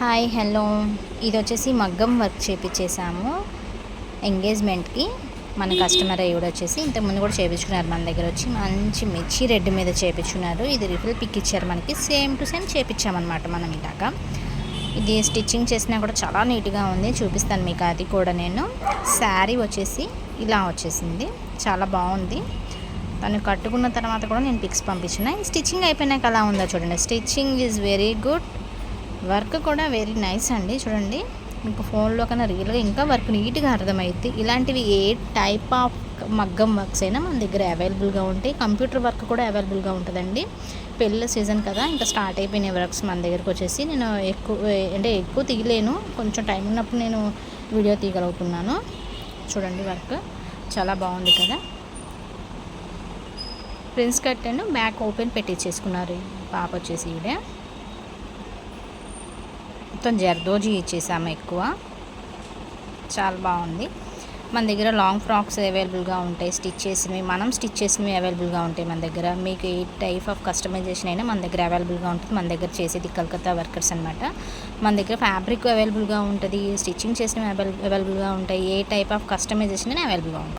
Hi hello, ఇది వచ్చేసి మగ్గం వర్క్ చేపించేసాము ఎంగేజ్మెంట్కి. మన కస్టమర్ అయ్యి కూడా వచ్చేసి ఇంతకుముందు కూడా చేయించుకున్నారు మన దగ్గర వచ్చి. మంచి మిర్చి రెడ్ మీద చేయించుకున్నారు. ఇది రిఫిల్ పిక్ ఇచ్చారు మనకి, సేమ్ టు సేమ్ చేయించామన్నమాట మనం ఇలాగా. ఇది స్టిచ్చింగ్ చేసినా కూడా చాలా నీట్గా ఉంది, చూపిస్తాను మీకు అది కూడా. నేను శారీ వచ్చేసి ఇలా వచ్చేసింది, చాలా బాగుంది. తను కట్టుకున్న తర్వాత కూడా నేను పిక్స్ పంపించిన. స్టిచ్చింగ్ అయిపోయినాక అలా ఉందో చూడండి. Stitching is very good, work కూడా వెరీ నైస్ అండి. చూడండి, మీకు ఫోన్లో కన్నా రియల్గా ఇంకా వర్క్ నీట్గా అర్థమైద్ది. ఇలాంటివి ఏ టైప్ ఆఫ్ మగ్గం వర్క్స్ అయినా మన దగ్గర అవైలబుల్గా ఉంటాయి. కంప్యూటర్ వర్క్ కూడా అవైలబుల్గా ఉంటుందండి. పెళ్ళి సీజన్ కదా, ఇంకా స్టార్ట్ అయిపోయిన వర్క్స్ మన దగ్గరకు వచ్చేసి. నేను ఎక్కువ తీయలేను, కొంచెం టైం ఉన్నప్పుడు నేను వీడియో తీయగలుగుతున్నాను. చూడండి, వర్క్ చాలా బాగుంది కదా. Prince cut and back open పెట్టించేసుకున్నారు పాప వచ్చేసి. ఈవిడే మొత్తం జర్దోజీ ఇచ్చేసాము ఎక్కువ, చాలా బాగుంది. మన దగ్గర లాంగ్ ఫ్రాక్స్ అవైలబుల్గా ఉంటాయి, స్టిచ్ చేసినవి, మనం స్టిచ్ చేసినవి అవైలబుల్గా ఉంటాయి మన దగ్గర. మీకు ఏ టైప్ ఆఫ్ కస్టమైజేషన్ అయినా మన దగ్గర అవైలబుల్గా ఉంటుంది. మన దగ్గర చేసేది కలకత్తా వర్కర్స్ అనమాట. మన దగ్గర ఫ్యాబ్రిక్ అవైలబుల్గా ఉంటుంది, స్టిచ్చింగ్ చేసినవి అవైలబుల్గా ఉంటాయి. ఏ టైప్ ఆఫ్ కస్టమైజేషన్ అయినా అవైలబుల్గా ఉంటుంది.